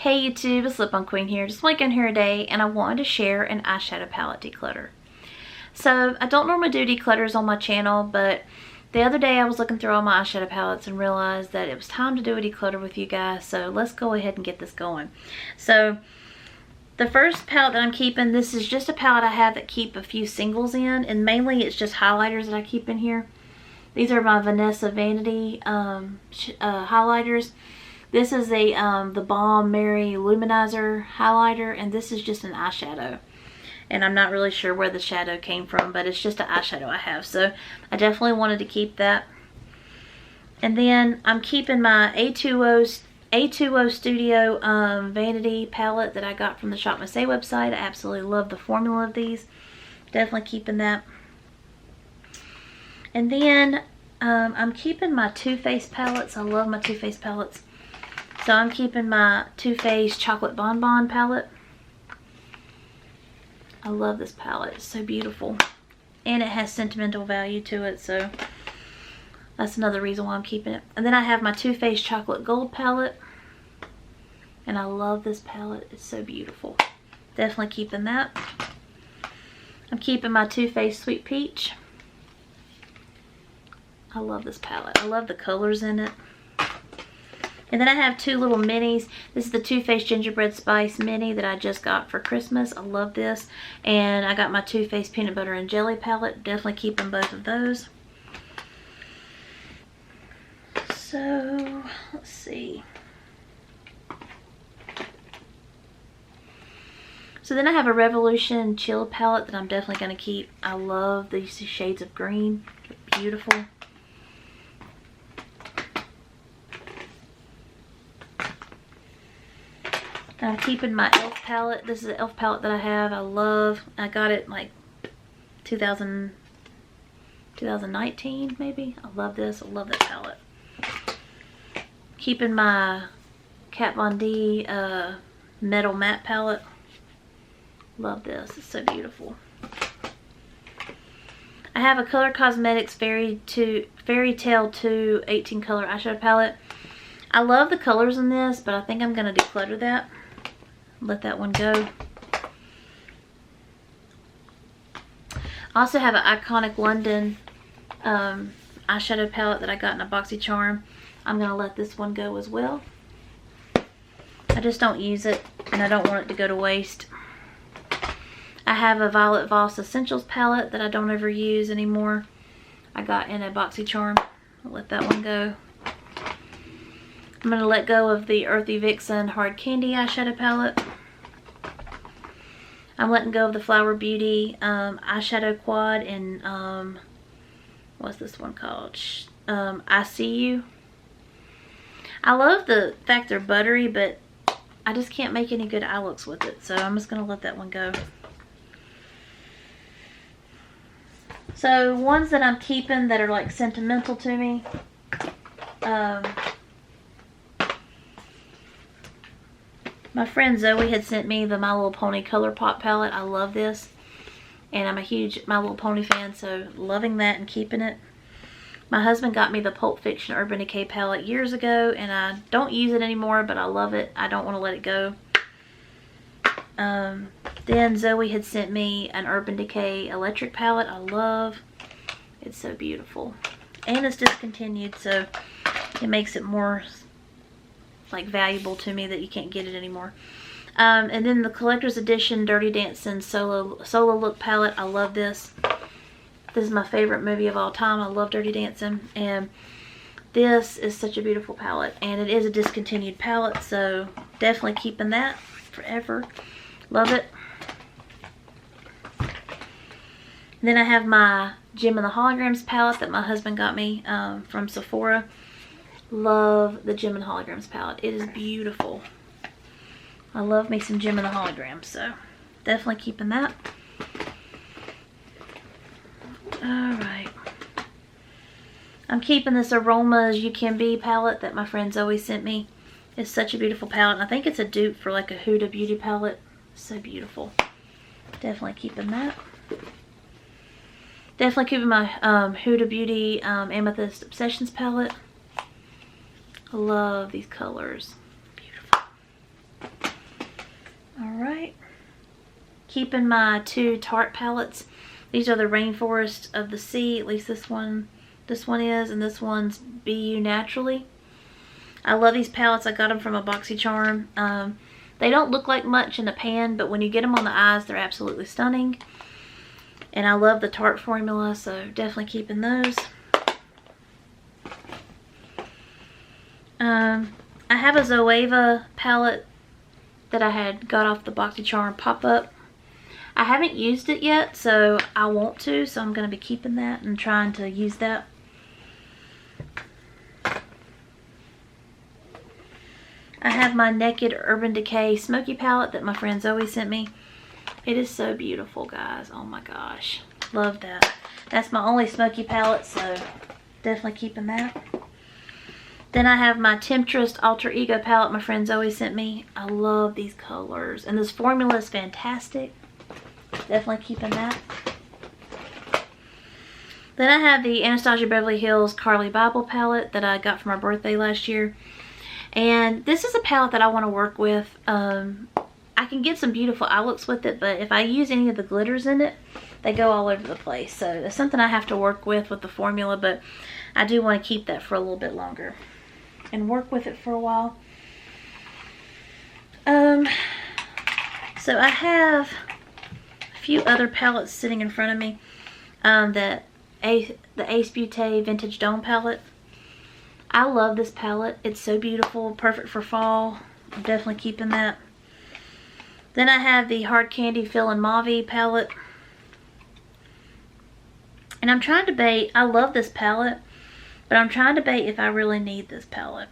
Hey YouTube, it's Lip On Queen here. Just like in here today, and I wanted to share an eyeshadow palette declutter. So I don't normally do declutters on my channel, but the other day I was looking through all my eyeshadow palettes and realized that it was time to do a declutter with you guys. So let's go ahead and get this going. So the first palette that I'm keeping, this is just a palette I have that keep a few singles in, and mainly it's just highlighters that I keep in here. These are my Vanessa Vanity highlighters. This is the Balm Mary Luminizer highlighter, and this is just an eyeshadow. And I'm not really sure where the shadow came from, but it's just an eyeshadow I have. So I definitely wanted to keep that. And then I'm keeping my A2O Studio Vanity palette that I got from the Shop My Say website. I absolutely love the formula of these. Definitely keeping that. And then I'm keeping my Too Faced palettes. I love my Too Faced palettes. So I'm keeping my Too Faced Chocolate Bonbon palette. I love this palette. It's so beautiful. And it has sentimental value to it, so that's another reason why I'm keeping it. And then I have my Too Faced Chocolate Gold palette. And I love this palette. It's so beautiful. Definitely keeping that. I'm keeping my Too Faced Sweet Peach. I love this palette. I love the colors in it. And then I have two little minis. This is the Too Faced Gingerbread Spice mini that I just got for Christmas. I love this. And I got my Too Faced Peanut Butter and Jelly palette. Definitely keeping both of those. So, let's see. So then I have a Revolution Chill palette that I'm definitely going to keep. I love these shades of green. They're beautiful. I'm keeping my e.l.f. palette. This is an e.l.f. palette that I have. I love. I got it like 2019 maybe. I love this. I love that palette. Keeping my Kat Von D Metal Matte palette. Love this. It's so beautiful. I have a Color Cosmetics Fairy Tale 2 18 color eyeshadow palette. I love the colors in this, but I think I'm going to declutter that. Let that one go. I also have an Iconic London eyeshadow palette that I got in a BoxyCharm. I'm going to let this one go as well. I just don't use it, and I don't want it to go to waste. I have a Violet Voss Essentials palette that I don't ever use anymore. I got in a BoxyCharm. I'll let that one go. I'm going to let go of the Earthy Vixen Hard Candy eyeshadow palette. I'm letting go of the Flower Beauty eyeshadow quad in, what's this one called? I See You. I love the fact they're buttery, but I just can't make any good eye looks with it. So I'm just going to let that one go. So ones that I'm keeping that are like sentimental to me. My friend Zoe had sent me the My Little Pony ColourPop palette. I love this. And I'm a huge My Little Pony fan, so loving that and keeping it. My husband got me the Pulp Fiction Urban Decay palette years ago, and I don't use it anymore, but I love it. I don't want to let it go. Then Zoe had sent me an Urban Decay Electric palette. I love. It's so beautiful. And it's discontinued, so it makes it more like valuable to me that you can't get it anymore. And then the collector's edition Dirty Dancing solo look palette. I love this. This is my favorite movie of all time. I love Dirty Dancing, and this is such a beautiful palette, and it is a discontinued palette, so definitely keeping that forever. Love it. Then I have my Gem and the Holograms palette that my husband got me from Sephora. Love the Gem and Holograms palette. It is beautiful. I love me some Gem and the Holograms, so definitely keeping that. Alright. I'm keeping this Aromas You Can Be palette that my friend Zoe sent me. It's such a beautiful palette. And I think it's a dupe for like a Huda Beauty palette. So beautiful. Definitely keeping that. Definitely keeping my Huda Beauty Amethyst Obsessions palette. I love these colors. Beautiful. keeping my 2 Tarte palettes. These are the Rainforest of the Sea, at least this one is, and this one's BU Naturally. I love these palettes. I got them from a BoxyCharm. They don't look like much in the pan, but when you get them on the eyes, they're absolutely stunning. And I love the Tarte formula, so definitely keeping those. I have a Zoeva palette that I had got off the BoxyCharm pop-up. I haven't used it yet, so I want to, so I'm going to be keeping that and trying to use that. I have my Naked Urban Decay Smoky palette that my friend Zoe sent me. It is so beautiful, guys. Oh my gosh. Love that. That's my only smoky palette, so definitely keeping that. Then I have my Temptress Alter Ego palette my friend Zoe sent me. I love these colors. And this formula is fantastic. Definitely keeping that. Then I have the Anastasia Beverly Hills Carly Bible palette that I got for my birthday last year. And this is a palette that I want to work with. I can get some beautiful eye looks with it, but if I use any of the glitters in it, they go all over the place. So it's something I have to work with the formula, but I do want to keep that for a little bit longer and work with it for a while. So I have a few other palettes sitting in front of me. The Ace Beauty Vintage Dome palette. I love this palette. It's so beautiful, perfect for fall. I'm definitely keeping that. Then I have the Hard Candy Fill and Mauve palette. And I'm trying to debate, I love this palette, but I'm trying to debate if I really need this palette.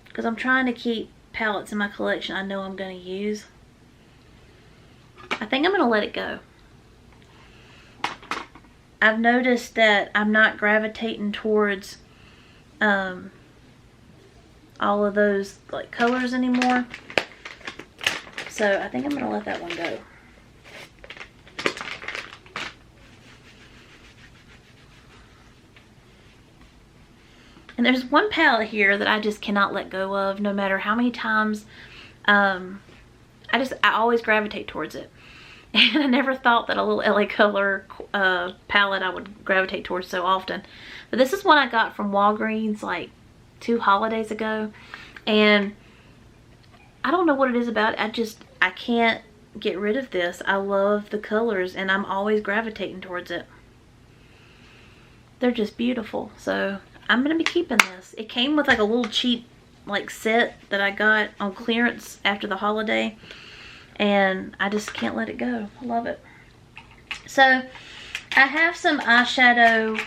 Because I'm trying to keep palettes in my collection I know I'm going to use. I think I'm going to let it go. I've noticed that I'm not gravitating towards all of those like colors anymore. So I think I'm going to let that one go. And there's one palette here that I just cannot let go of, no matter how many times. I always gravitate towards it. And I never thought that a little LA Color palette I would gravitate towards so often. But this is one I got from Walgreens like 2 holidays ago. And I don't know what it is about it. I can't get rid of this. I love the colors and I'm always gravitating towards it. They're just beautiful. So I'm going to be keeping this. It came with like a little cheap like set that I got on clearance after the holiday. And I just can't let it go. I love it. So I have some eyeshadow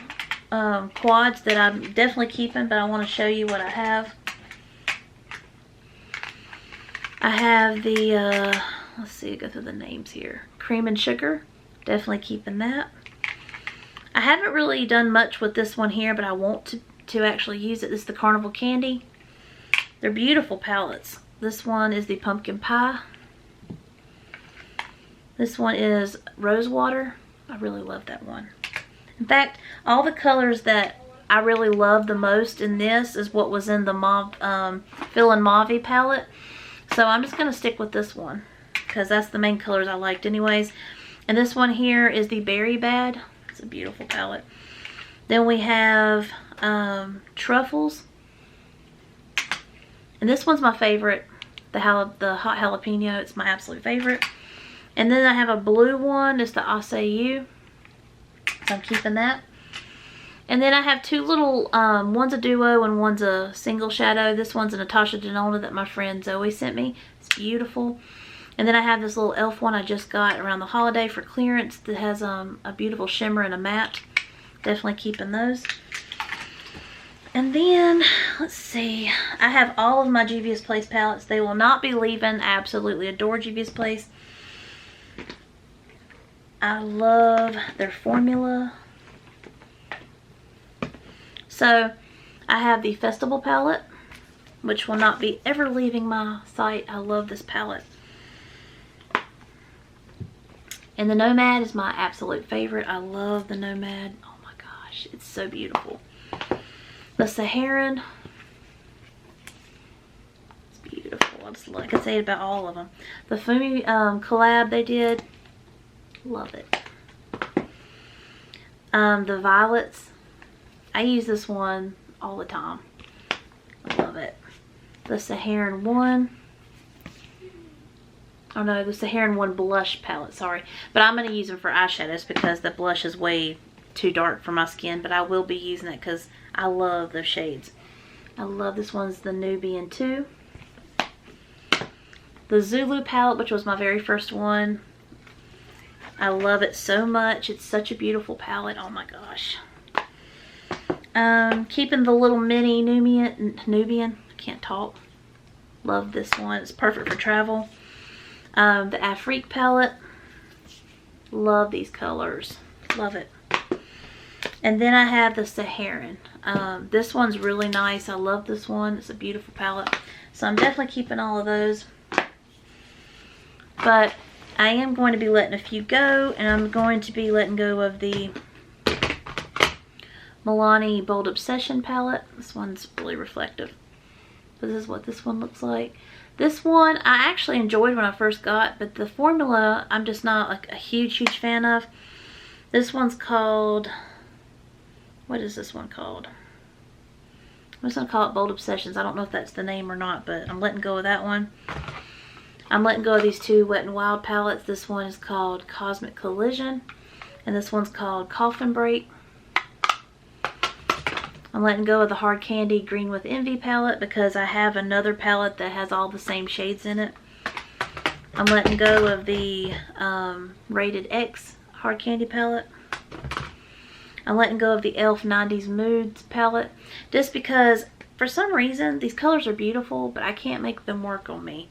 quads that I'm definitely keeping, but I want to show you what I have. I have the, let's see, go through the names here. Cream and Sugar. Definitely keeping that. I haven't really done much with this one here, but I want to actually use it. This is the Carnival Candy. They're beautiful palettes. This one is the Pumpkin Pie. This one is Rose Water. I really love that one. In fact, all the colors that I really love the most in this is what was in the Mauve, Fill and Mauve palette. So I'm just going to stick with this one because that's the main colors I liked anyways. And this one here is the Berry Bad. It's a beautiful palette. Then we have Truffles. And this one's my favorite. The hot jalapeno. It's my absolute favorite. And then I have a blue one. It's the Acai. So I'm keeping that. And then I have 2 little, one's a duo and one's a single shadow. This one's a Natasha Denona that my friend Zoe sent me. It's beautiful. And then I have this little elf one I just got around the holiday for clearance that has a beautiful shimmer and a matte. Definitely keeping those. And then, let's see. I have all of my Juvia's Place palettes. They will not be leaving. I absolutely adore Juvia's Place. I love their formula. So, I have the Festival palette, which will not be ever leaving my site. I love this palette. And the Nomad is my absolute favorite. I love the Nomad. Oh my gosh, it's so beautiful. The Saharan. I could say it about all of them. The Fumi collab they did, love it. The violets, I use this one all the time. I love it. The Saharan one. Oh no, the Saharan one blush palette, sorry. But I'm going to use them for eyeshadows because the blush is way too dark for my skin. But I will be using it because I love those shades. I love this one's the Nubian 2. The Zulu palette, which was my very first one. I love it so much. It's such a beautiful palette. Oh my gosh. Keeping the little mini Nubian. I can't talk. Love this one. It's perfect for travel. The Afrique palette. Love these colors. Love it. And then I have the Saharan. This one's really nice. I love this one. It's a beautiful palette. So I'm definitely keeping all of those. But I am going to be letting a few go. And I'm going to be letting go of the Milani Bold Obsession palette. This one's really reflective. This is what this one looks like. This one I actually enjoyed when I first got, but the formula I'm just not like a huge fan of. This one's called, what is this one called? I'm just going to call it Bold Obsessions. I don't know if that's the name or not, but I'm letting go of that one. I'm letting go of these two Wet n Wild palettes. This one is called Cosmic Collision, and this one's called Coffin Break. I'm letting go of the Hard Candy Green with Envy palette because I have another palette that has all the same shades in it. I'm letting go of the Rated X Hard Candy palette. I'm letting go of the e.l.f. 90s Moods palette just because for some reason these colors are beautiful, but I can't make them work on me.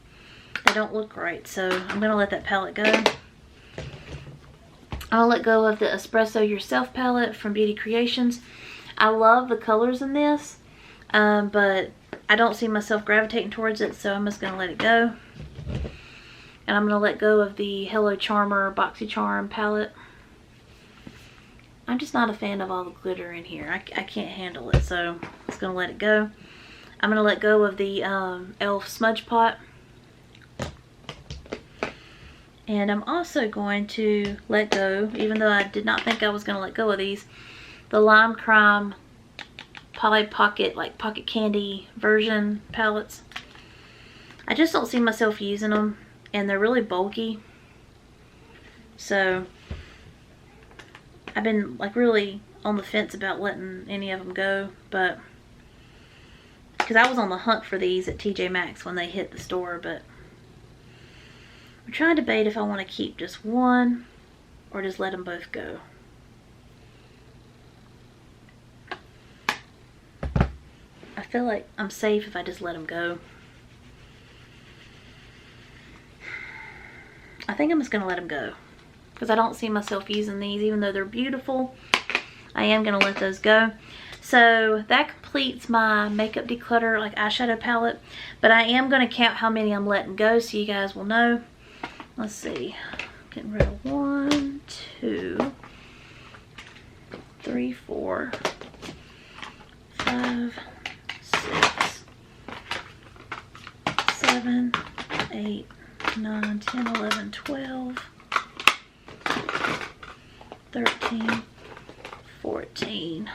They don't look right, so I'm going to let that palette go. I'll let go of the Espresso Yourself palette from Beauty Creations. I love the colors in this, but I don't see myself gravitating towards it, so I'm just going to let it go. And I'm going to let go of the Hello Charmer BoxyCharm palette. I'm just not a fan of all the glitter in here. I can't handle it, so I'm just going to let it go. I'm going to let go of the e.l.f. Smudge Pot. And I'm also going to let go, even though I did not think I was going to let go of these, the Lime Crime Polly Pocket, like pocket candy version palettes. I just don't see myself using them, and they're really bulky. So I've been like really on the fence about letting any of them go, but because I was on the hunt for these at TJ Maxx when they hit the store, but I'm trying to debate if I want to keep just one or just let them both go. I feel like I'm safe if I just let them go. I think I'm just going to let them go because I don't see myself using these even though they're beautiful. I am going to let those go. So that completes my makeup declutter like eyeshadow palette, but I am going to count how many I'm letting go so you guys will know. Let's see, getting rid of 1, 2, 3, 4, 5, 6, 7, 8, 9, 10, 11, 12, 13, 14,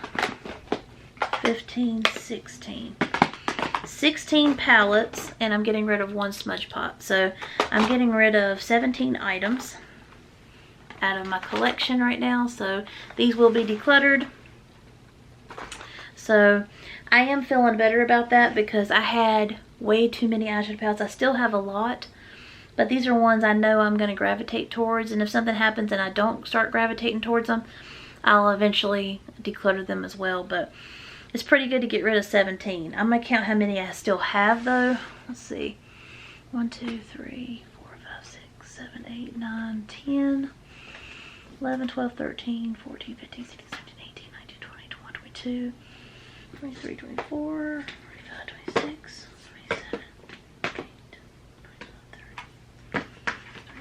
15, 16. 16 palettes, and I'm getting rid of 1 smudge pot. So I'm getting rid of 17 items out of my collection right now. So these will be decluttered. So I am feeling better about that because I had way too many eyeshadow palettes. I still have a lot, but these are ones I know I'm going to gravitate towards, and if something happens and I don't start gravitating towards them, I'll eventually declutter them as well. But it's pretty good to get rid of 17. I'm going to count how many I still have though. Let's see. 1, 2, 3, 4, 5, 6, 7, 8, 9, 10, 11, 12, 13, 14, 15, 16, 17, 18, 19, 20, 21, 22, 23, 24, 25, 26, 27, 28, 29, 30,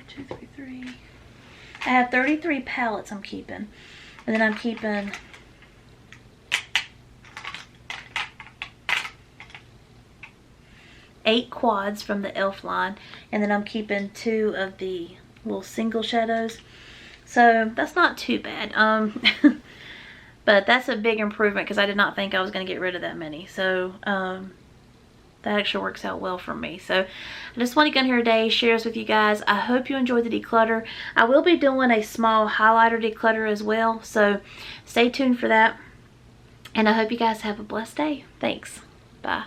32, 33. I have 33 palettes I'm keeping. And then I'm keeping 8 quads from the e.l.f. line, and then I'm keeping 2 of the little single shadows. So that's not too bad. But that's a big improvement because I did not think I was going to get rid of that many. So that actually works out well for me. So I just want to get in here today, share this with you guys. I hope you enjoyed the declutter. I will be doing a small highlighter declutter as well, so stay tuned for that. And I hope you guys have a blessed day. Thanks. Bye.